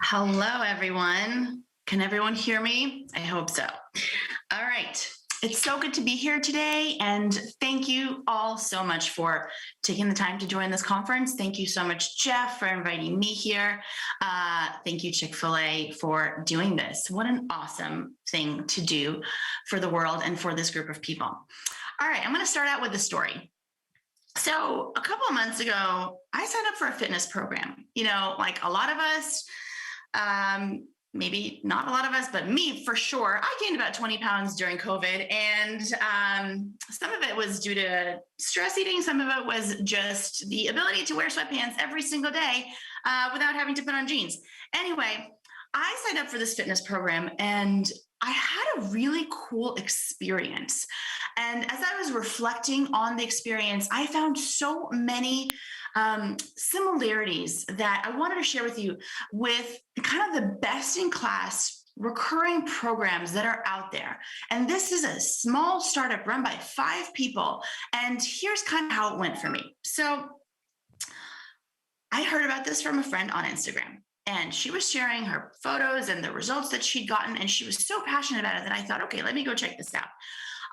Hello, everyone. Can everyone hear me? I hope so. All right. It's so good to be here today. And thank you all so much for taking the time to join this conference. Thank you so much, Jeff, for inviting me here. Thank you, Chick-fil-A, for doing this. What an awesome thing to do for the world and for this group of people. All right. I'm going to start out with a story. So a couple of months ago, I signed up for a fitness program. Like a lot of us, maybe not a lot of us, but me for sure. I gained about 20 pounds during COVID, and some of it was due to stress eating. Some of it was just the ability to wear sweatpants every single day without having to put on jeans. Anyway, I signed up for this fitness program, and I had a really cool experience. And as I was reflecting on the experience, I found so many similarities that I wanted to share with you with kind of the best in class recurring programs that are out there. And this is a small startup run by 5 people. And here's kind of how it went for me. So I heard about this from a friend on Instagram. And she was sharing her photos and the results that she'd gotten. And she was so passionate about it that I thought, okay, let me go check this out.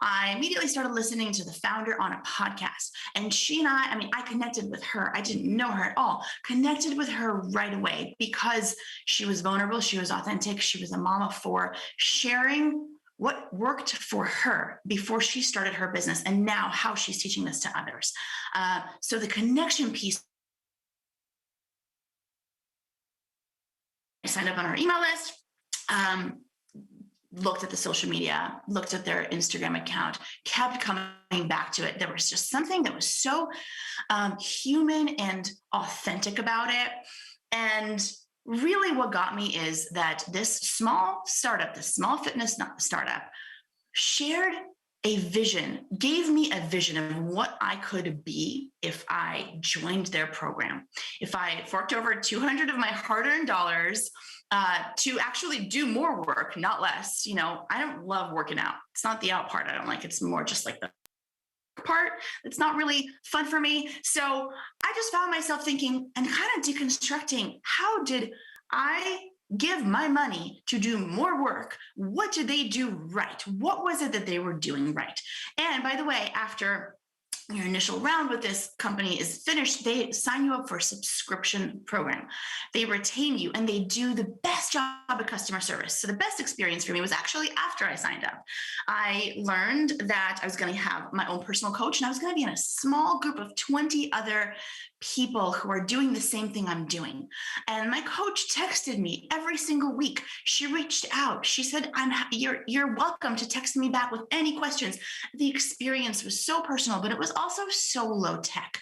I immediately started listening to the founder on a podcast. And she and I connected with her. I didn't know her at all. Connected with her right away because she was vulnerable. She was authentic. She was a mom of 4, sharing what worked for her before she started her business and now how she's teaching this to others. So the connection piece, I signed up on her email list, looked at the social media, looked at their Instagram account, kept coming back to it. There was just something that was so human and authentic about it. And really what got me is that this small startup, this small fitness startup, shared a vision, gave me a vision of what I could be if I joined their program. If I forked over 200 of my hard-earned dollars to actually do more work, not less. I don't love working out. It's not the out part I don't like. It's more just like the part that's not really fun for me. So I just found myself thinking and kind of deconstructing, how did I give my money to do more work? What did they do right? What was it that they were doing right? And by the way, after your initial round with this company is finished, they sign you up for a subscription program. They retain you and they do the best job of customer service. So the best experience for me was actually after I signed up. I learned that I was going to have my own personal coach, and I was going to be in a small group of 20 other people who are doing the same thing I'm doing. And my coach texted me every single week. She reached out. She said, you're welcome to text me back with any questions. The experience was so personal, but it was also so low tech.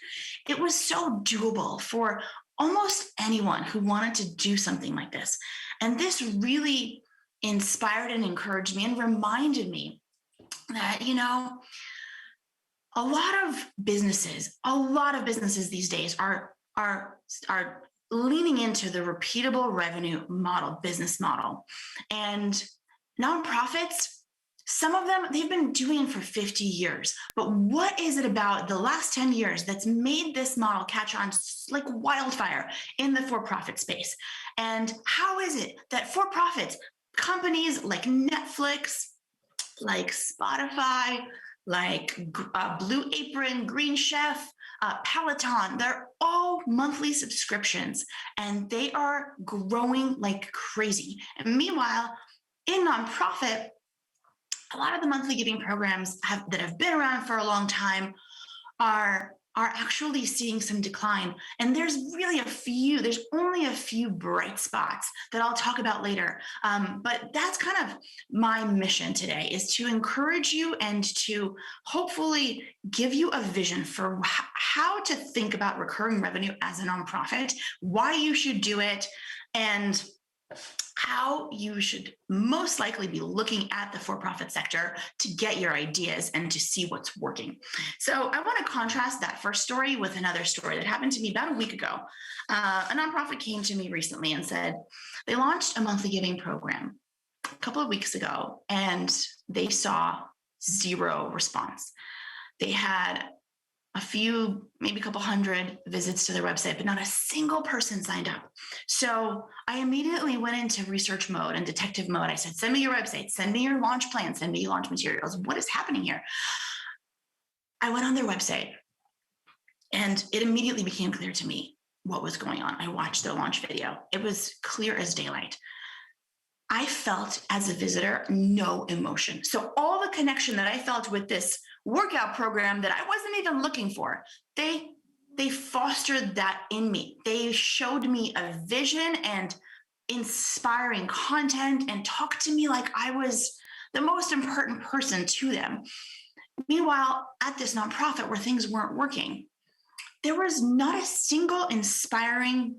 It was so doable for almost anyone who wanted to do something like this. And this really inspired and encouraged me and reminded me that, a lot of businesses these days are leaning into the repeatable revenue model, business model. And nonprofits, some of them, they've been doing it for 50 years. But what is it about the last 10 years that's made this model catch on like wildfire in the for-profit space? And how is it that for-profits, companies like Netflix, like Spotify, like Blue Apron, Green Chef, Peloton, they're all monthly subscriptions, and they are growing like crazy. And meanwhile, in nonprofit, a lot of the monthly giving programs that have been around for a long time are actually seeing some decline. And there's only a few bright spots that I'll talk about later. But that's kind of my mission today, is to encourage you and to hopefully give you a vision for how to think about recurring revenue as a nonprofit, why you should do it, and how you should most likely be looking at the for-profit sector to get your ideas and to see what's working. So I want to contrast that first story with another story that happened to me about a week ago. A nonprofit came to me recently and said they launched a monthly giving program a couple of weeks ago, and they saw zero response. They had a few, maybe a couple hundred visits to their website, but not a single person signed up. So I immediately went into research mode and detective mode. I said, send me your website, send me your launch plan, send me your launch materials. What is happening here? I went on their website and it immediately became clear to me what was going on. I watched their launch video. It was clear as daylight. I felt as a visitor, no emotion. So all the connection that I felt with this workout program that I wasn't even looking for, they fostered that in me. They showed me a vision and inspiring content and talked to me like I was the most important person to them. Meanwhile, at this nonprofit where things weren't working, there was not a single inspiring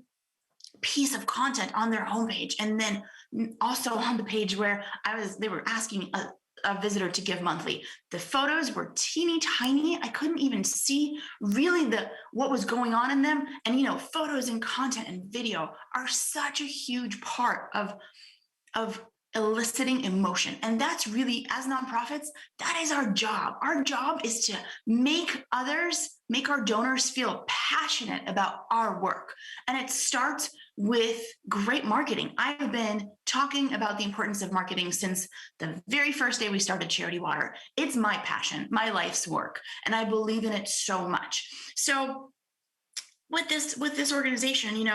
piece of content on their homepage. And then also on the page where they were asking a visitor to give monthly. The photos were teeny tiny. I couldn't even see really what was going on in them. And, photos and content and video are such a huge part of eliciting emotion. And that's really, as nonprofits, that is our job. Our job is to make our donors feel passionate about our work. And it starts with great marketing. I've been talking about the importance of marketing since the very first day we started Charity Water. It's my passion, my life's work, and I believe in it so much. So with this organization,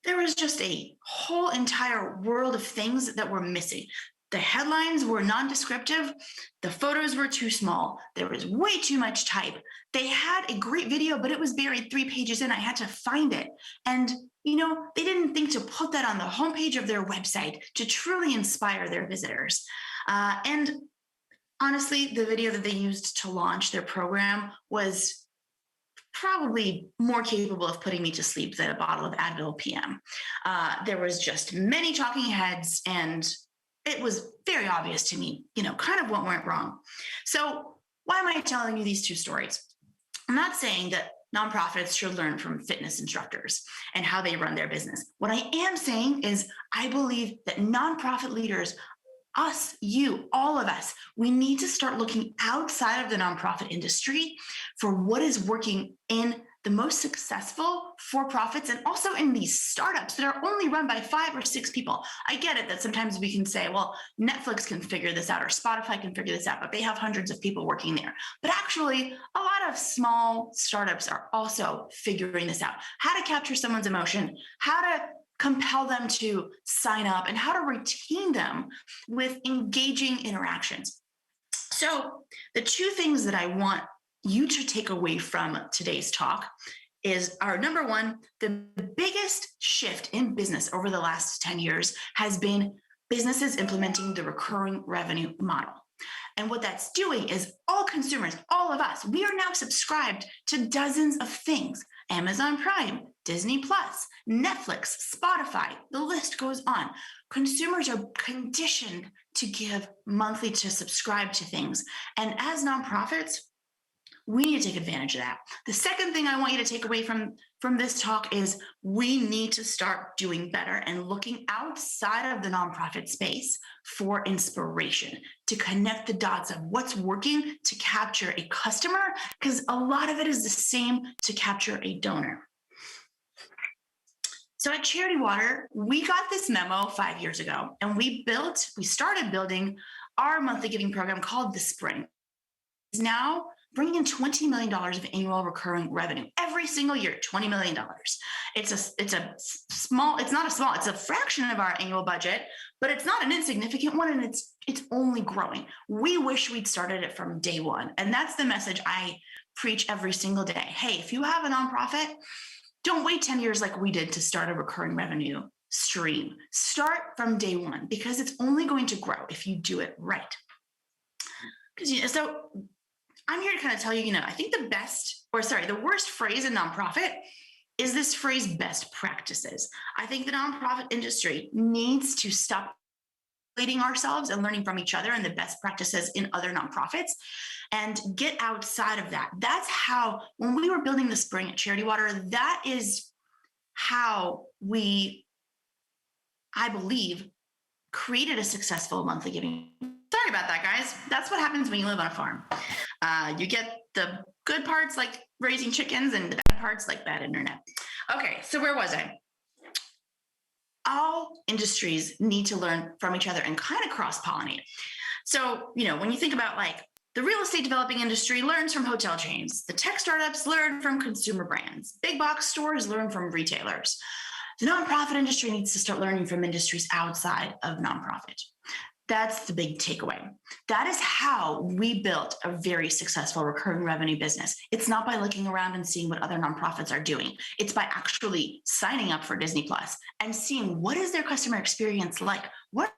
there was just a whole entire world of things that were missing. The headlines were non-descriptive. The photos were too small. There was way too much type. They had a great video, but it was buried 3 pages in. I had to find it. And, they didn't think to put that on the homepage of their website to truly inspire their visitors. And honestly, the video that they used to launch their program was probably more capable of putting me to sleep than a bottle of Advil PM. There was just many talking heads, and it was very obvious to me, kind of what went wrong. So why am I telling you these 2 stories? I'm not saying that nonprofits should learn from fitness instructors and how they run their business. What I am saying is I believe that nonprofit leaders, us, you, all of us, we need to start looking outside of the nonprofit industry for what is working in the most successful for-profits and also in these startups that are only run by 5 or 6 people. I get it that sometimes we can say, well, Netflix can figure this out or Spotify can figure this out, but they have hundreds of people working there. But actually, a lot of small startups are also figuring this out. How to capture someone's emotion, how to compel them to sign up, and how to retain them with engaging interactions. So the 2 things that I want you to take away from today's talk are number 1, the biggest shift in business over the last 10 years has been businesses implementing the recurring revenue model. And what that's doing is all consumers, all of us, we are now subscribed to dozens of things: Amazon Prime, Disney Plus, Netflix, Spotify, the list goes on. Consumers are conditioned to give monthly, to subscribe to things. And as nonprofits, we need to take advantage of that. The second thing I want you to take away from this talk is we need to start doing better and looking outside of the nonprofit space for inspiration, to connect the dots of what's working to capture a customer, because a lot of it is the same to capture a donor. So at Charity Water, we got this memo 5 years ago, and we started building our monthly giving program called The Spring. It's now bringing in $20 million of annual recurring revenue every single year, $20 million. It's a fraction of our annual budget, but it's not an insignificant one, and it's only growing. We wish we'd started it from day one. And that's the message I preach every single day. Hey, if you have a nonprofit, don't wait 10 years like we did to start a recurring revenue stream. Start from day one, because it's only going to grow if you do it right. So I'm here to kind of tell you, I think the worst phrase in nonprofit is this phrase, best practices. I think the nonprofit industry needs to stop leading ourselves and learning from each other and the best practices in other nonprofits and get outside of that. That's how, when we were building the Spring at Charity Water, that is how we, I believe, created a successful monthly giving. Sorry about that, guys. That's what happens when you live on a farm. You get the good parts like raising chickens and the bad parts like bad internet. Okay, so where was I? All industries need to learn from each other and kind of cross-pollinate. So, when you think about like the real estate developing industry learns from hotel chains, the tech startups learn from consumer brands, big box stores learn from retailers. The nonprofit industry needs to start learning from industries outside of nonprofit. That's the big takeaway. That is how we built a very successful recurring revenue business. It's not by looking around and seeing what other nonprofits are doing. It's by actually signing up for Disney Plus and seeing what is their customer experience like. What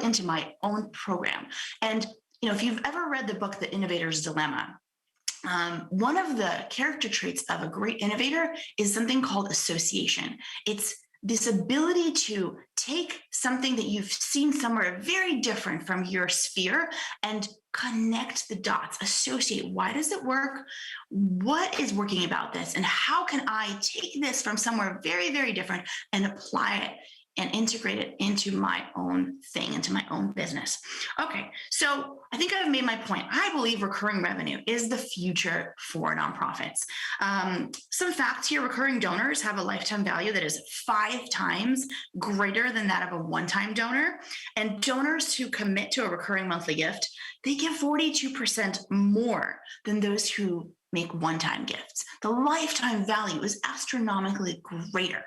into my own program. And if you've ever read the book, The Innovator's Dilemma, one of the character traits of a great innovator is something called association. It's this ability to take something that you've seen somewhere very different from your sphere and connect the dots, associate. Why does it work? What is working about this? And how can I take this from somewhere very, very different and apply it and integrate it into my own thing, into my own business? Okay, so I think I've made my point. I believe recurring revenue is the future for nonprofits. Some facts here: recurring donors have a lifetime value that is 5 times greater than that of a one-time donor. And donors who commit to a recurring monthly gift, they give 42% more than those who make one-time gifts. The lifetime value is astronomically greater.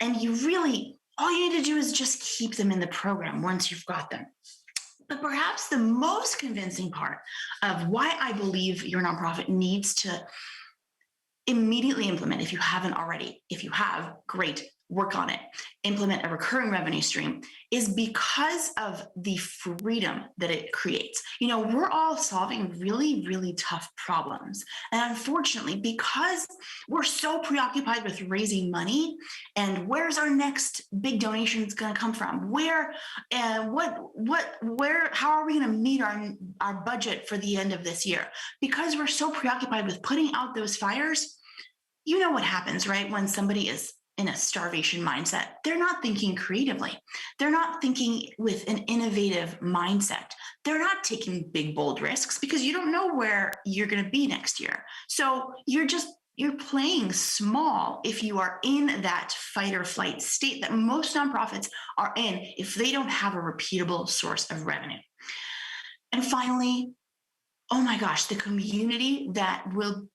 And all you need to do is just keep them in the program once you've got them. But perhaps the most convincing part of why I believe your nonprofit needs to immediately implement, if you haven't already, if you have, great, work on it, implement a recurring revenue stream, is because of the freedom that it creates. We're all solving really, really tough problems. And unfortunately, because we're so preoccupied with raising money and where's our next big donations going to come from? Where and how are we going to meet our budget for the end of this year? Because we're so preoccupied with putting out those fires, what happens, right? When somebody is in a starvation mindset, they're not thinking creatively. They're not thinking with an innovative mindset. They're not taking big, bold risks because you don't know where you're going to be next year. So you're playing small if you are in that fight or flight state that most nonprofits are in if they don't have a repeatable source of revenue. And finally, oh my gosh, the community that will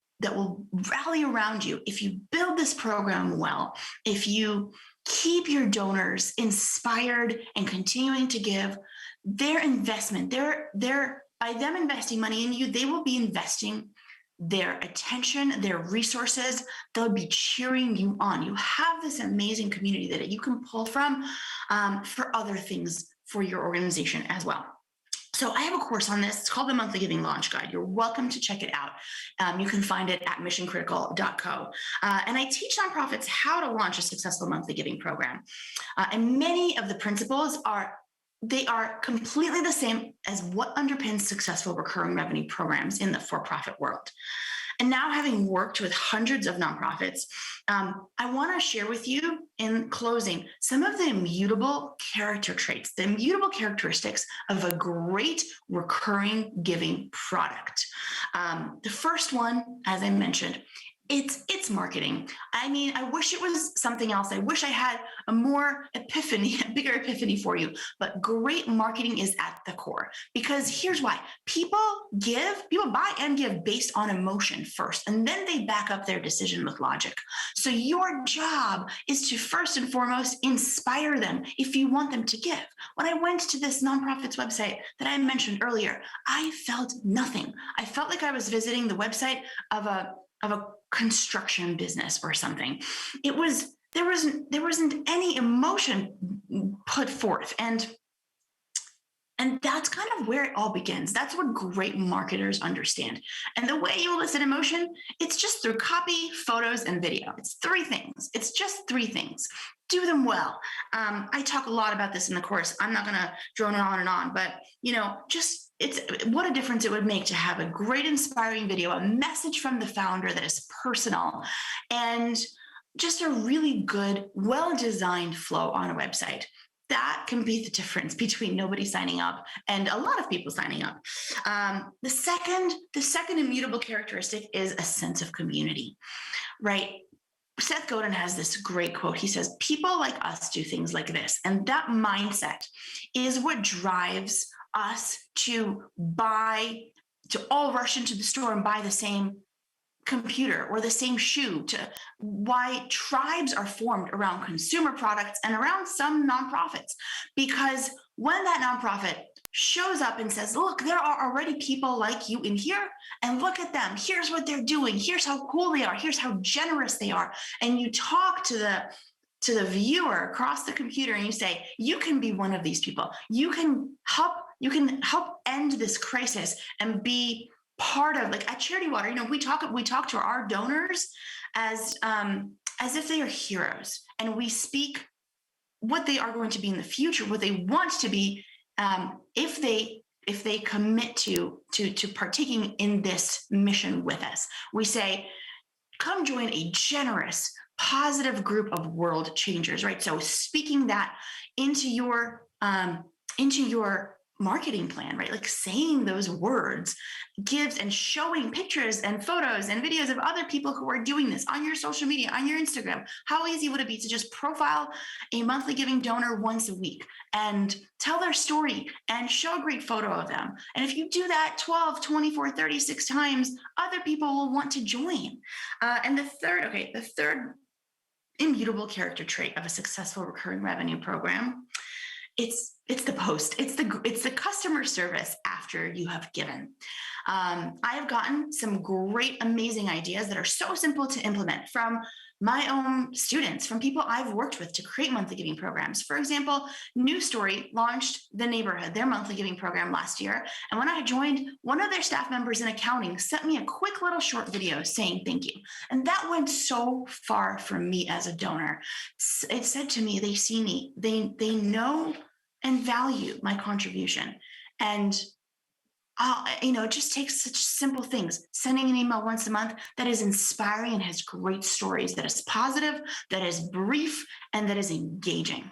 rally around you if you build this program well, if you keep your donors inspired and continuing to give, their investment, by them investing money in you, they will be investing their attention, their resources. They'll be cheering you on. You have this amazing community that you can pull from for other things for your organization as well. So I have a course on this. It's called the Monthly Giving Launch Guide. You're welcome to check it out. You can find it at missioncritical.co. And I teach nonprofits how to launch a successful monthly giving program. And many of the principles are completely the same as what underpins successful recurring revenue programs in the for-profit world. And now, having worked with hundreds of nonprofits, I want to share with you in closing some of the immutable character traits, the immutable characteristics of a great recurring giving product. The first one, as I mentioned, it's marketing. I wish it was something else. I wish I had a bigger epiphany for you, but great marketing is at the core, because here's why. People buy and give based on emotion first, and then they back up their decision with logic. So your job is to first and foremost inspire them if you want them to give. When I went to this nonprofit's website that I mentioned earlier, I felt nothing. I felt like I was visiting the website of a construction business or something. There wasn't any emotion put forth. And that's kind of where it all begins. That's what great marketers understand. And the way you elicit emotion, it's just through copy, photos, and video. It's 3 things. It's just 3 things. Do them well. I talk a lot about this in the course. I'm not going to drone on and on, but it's what a difference it would make to have a great inspiring video, a message from the founder that is personal, and just a really good, well-designed flow on a website. that can be the difference between nobody signing up and a lot of people signing up. The second immutable characteristic is a sense of community, right? Seth Godin has this great quote. He says, people like us do things like this. And that mindset is what drives us to all rush into the store and buy the same computer or the same shoe, to why tribes are formed around consumer products and around some nonprofits. Because when that nonprofit shows up and says, look, there are already people like you in here, and look at them, here's what they're doing, here's how cool they are, here's how generous they are, and you talk to the viewer across the computer and you say, you can be one of these people, you can help end this crisis and be part of, like at Charity Water, we talk to our donors as if they are heroes, and we speak what they are going to be in the future, what they want to be, if they commit to partaking in this mission with us. We say, come join a generous, positive group of world changers, right? So speaking that into your marketing plan, right? Like saying those words gives, and showing pictures and photos and videos of other people who are doing this on your social media, on your Instagram. How easy would it be to just profile a monthly giving donor once a week and tell their story and show a great photo of them? And if you do that 12, 24, 36 times, other people will want to join. And the third immutable character trait of a successful recurring revenue program, it's the post. It's the customer service after you have given. I have gotten some great, amazing ideas that are so simple to implement from my own students, from people I've worked with to create monthly giving programs. For example, New Story launched The Neighborhood, their monthly giving program last year. And when I joined, one of their staff members in accounting sent me a quick little short video saying thank you. And that went so far for me as a donor. It said to me, they see me, they know and value my contribution. And it just takes such simple things. Sending an email once a month that is inspiring and has great stories, that is positive, that is brief, and that is engaging.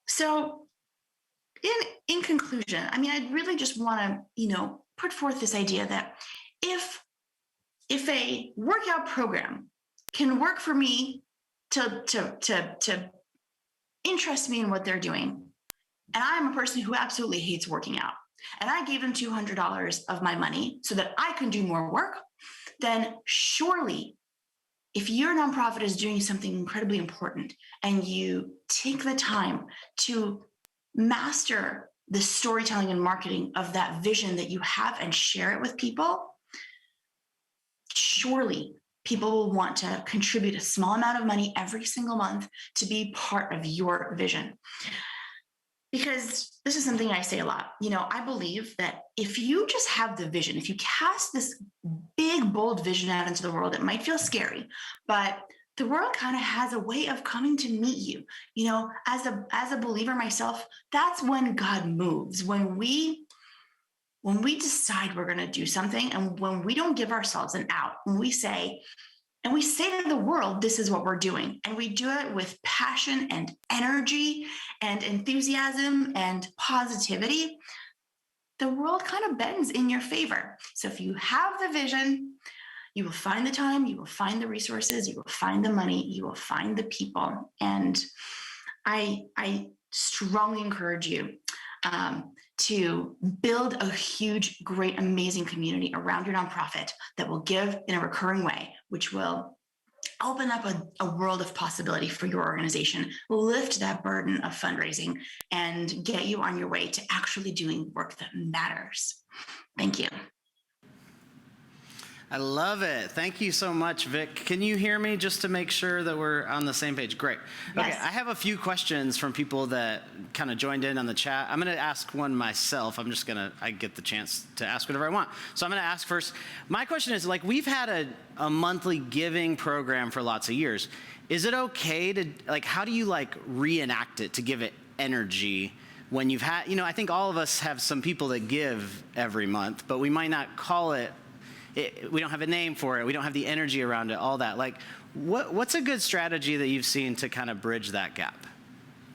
So in conclusion, I really just want to, put forth this idea that if a workout program can work for me to interest me in what they're doing, and I'm a person who absolutely hates working out, and I gave them $200 of my money so that I can do more work, then surely if your nonprofit is doing something incredibly important and you take the time to master the storytelling and marketing of that vision that you have and share it with people, surely people will want to contribute a small amount of money every single month to be part of your vision. Because this is something I say a lot. I believe that if you just have the vision, if you cast this big, bold vision out into the world, it might feel scary, but the world kind of has a way of coming to meet you. As a believer myself, that's when God moves. When we decide we're going to do something, and when we don't give ourselves an out, when we say to the world, this is what we're doing. And we do it with passion and energy and enthusiasm and positivity, the world kind of bends in your favor. So if you have the vision, you will find the time, you will find the resources, you will find the money, you will find the people. And I strongly encourage you to build a huge, great, amazing community around your nonprofit that will give in a recurring way, which will open up a world of possibility for your organization, lift that burden of fundraising, and get you on your way to actually doing work that matters. Thank you. I love it. Thank you so much, Vik. Can you hear me just to make sure that we're on the same page? Great. Yes. Okay, I have a few questions from people that kind of joined in on the chat. I'm going to ask one myself. I get the chance to ask whatever I want. So I'm going to ask first. My question is, we've had a monthly giving program for lots of years. Is it okay to, how do you reenact it to give it energy when you've had, I think all of us have some people that give every month, but we might not call it we don't have a name for it, we don't have the energy around it, all that. Like, what's a good strategy that you've seen to kind of bridge that gap?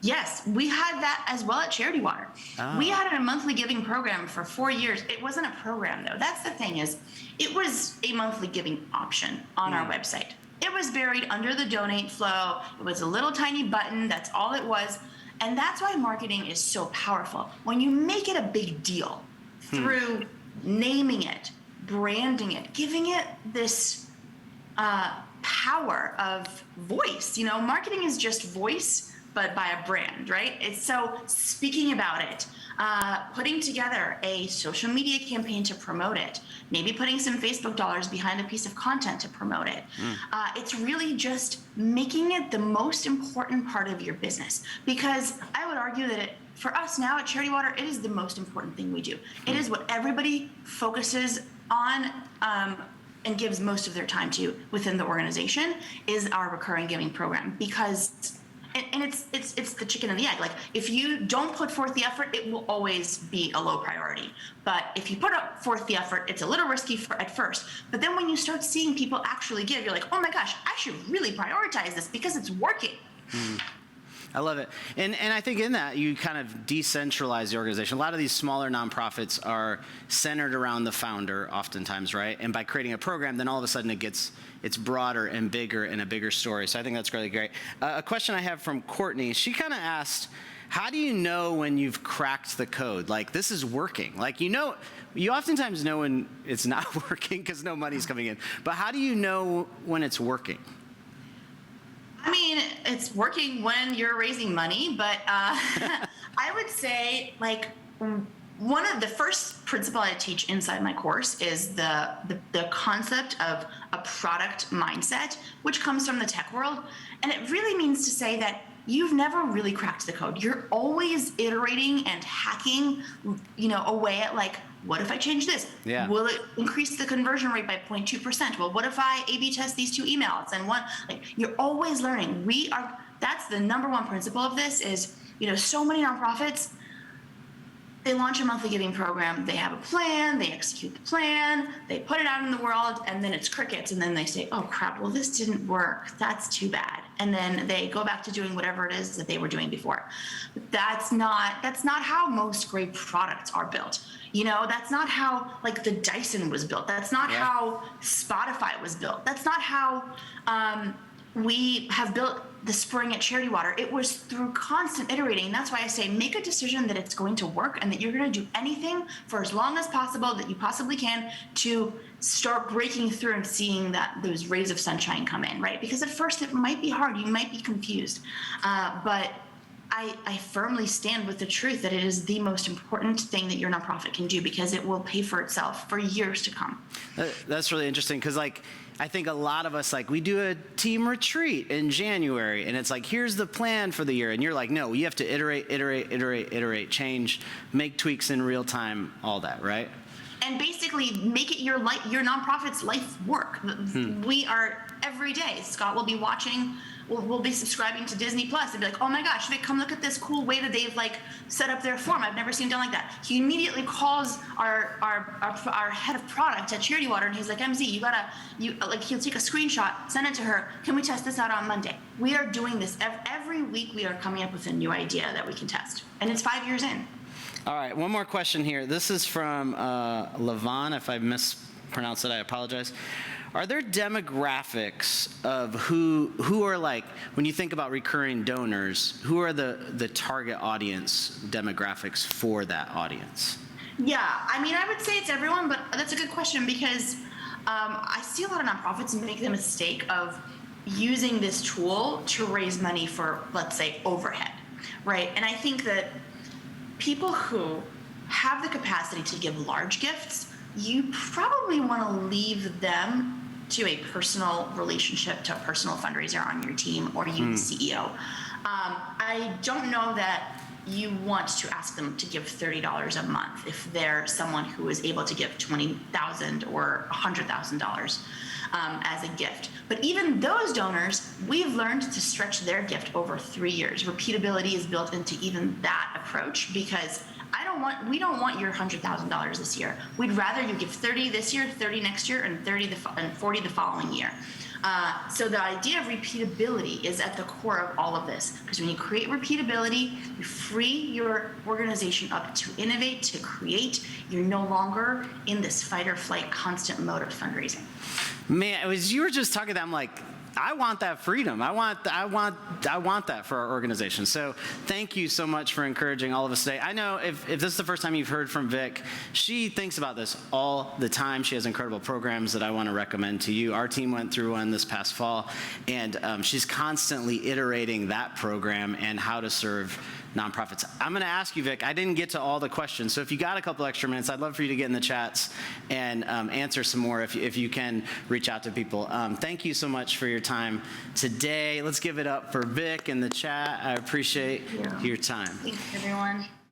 Yes, we had that as well at Charity Water. Oh. We had a monthly giving program for 4 years. It wasn't a program though. That's the thing, is it was a monthly giving option on our website. It was buried under the donate flow. It was a little tiny button. That's all it was. And that's why marketing is so powerful. When you make it a big deal through naming it, branding it, giving it this power of voice. You know, marketing is just voice, but by a brand, right? It's so speaking about it, putting together a social media campaign to promote it, maybe putting some Facebook dollars behind a piece of content to promote it. It's really just making it the most important part of your business, because I would argue that for us now at Charity Water, it is the most important thing we do. It is what everybody focuses on and gives most of their time to within the organization, is our recurring giving program, because and it's the chicken and the egg. Like, if you don't put forth the effort, it will always be a low priority. But if you put forth the effort, it's a little risky at first. But then when you start seeing people actually give, you're like, oh my gosh, I should really prioritize this because it's working. I love it. And I think in that, you kind of decentralize the organization. A lot of these smaller nonprofits are centered around the founder oftentimes, right? And by creating a program, then all of a sudden it's broader and bigger and a bigger story. So I think that's really great. A question I have from Courtney, she kind of asked, how do you know when you've cracked the code? Like, this is working. Like, you oftentimes know when it's not working because no money's coming in. But how do you know when it's working? I mean, it's working when you're raising money, but I would say, like, one of the first principle I teach inside my course is the concept of a product mindset, which comes from the tech world. And it really means to say that you've never really cracked the code. You're always iterating and hacking, away at, like, what if I change this? Yeah. Will it increase the conversion rate by 0.2%? Well, what if I A/B test these 2 emails? And you're always learning. That's the number one principle of this is, so many nonprofits, they launch a monthly giving program, they have a plan, they execute the plan, they put it out in the world, and then it's crickets. And then they say, oh crap, well, this didn't work. That's too bad. And then they go back to doing whatever it is that they were doing before. But that's not how most great products are built. That's not how, like, the Dyson was built. That's not how Spotify was built. That's not how we have built the spring at Charity Water. It was through constant iterating. And that's why I say make a decision that it's going to work and that you're going to do anything for as long as possible that you possibly can to start breaking through and seeing those rays of sunshine come in, right? Because at first it might be hard. You might be confused. But I firmly stand with the truth that it is the most important thing that your nonprofit can do, because it will pay for itself for years to come. That's really interesting, because, like, I think a lot of us, like, we do a team retreat in January, and it's like, here's the plan for the year. And you're like, no, you have to iterate, change, make tweaks in real time, all that, right? And basically make it your nonprofit's life work. We are, every day, Scott will be watching, we'll be subscribing to Disney Plus and be like, oh my gosh, Vik, come look at this cool way that they've, like, set up their form. I've never seen it done like that. He immediately calls our head of product at Charity Water, and he's like, MZ, he'll take a screenshot, send it to her. Can we test this out on Monday? We are doing this every week. We are coming up with a new idea that we can test, and it's 5 years in. All right, one more question here. This is from Levon. If I mispronounced it, I apologize. Are there demographics of who are, like, when you think about recurring donors, who are the target audience demographics for that audience? Yeah, I mean, I would say it's everyone, but that's a good question, because I see a lot of nonprofits make the mistake of using this tool to raise money for, let's say, overhead, right? And I think that people who have the capacity to give large gifts, you probably want to leave them to a personal relationship, to a personal fundraiser on your team, or you, the CEO. I don't know that you want to ask them to give $30 a month if they're someone who is able to give $20,000 or $100,000 as a gift. But even those donors, we've learned to stretch their gift over 3 years. Repeatability is built into even that approach, because I we don't want your $100,000 this year. We'd rather you give 30 this year, 30 next year, and 40 the following year. So the idea of repeatability is at the core of all of this, because when you create repeatability, you free your organization up to innovate, to create. You're no longer in this fight or flight constant mode of fundraising. Man, as you were just talking that, I'm like, I want that freedom. I want that for our organization. So thank you so much for encouraging all of us today. I know if this is the first time you've heard from Vik, she thinks about this all the time. She has incredible programs that I want to recommend to you. Our team went through one this past fall, and she's constantly iterating that program and how to serve nonprofits. I'm going to ask you, Vik, I didn't get to all the questions, so if you got a couple extra minutes, I'd love for you to get in the chats and answer some more if you can reach out to people. Thank you so much for your time today. Let's give it up for Vik in the chat. I appreciate your time. Thanks, everyone.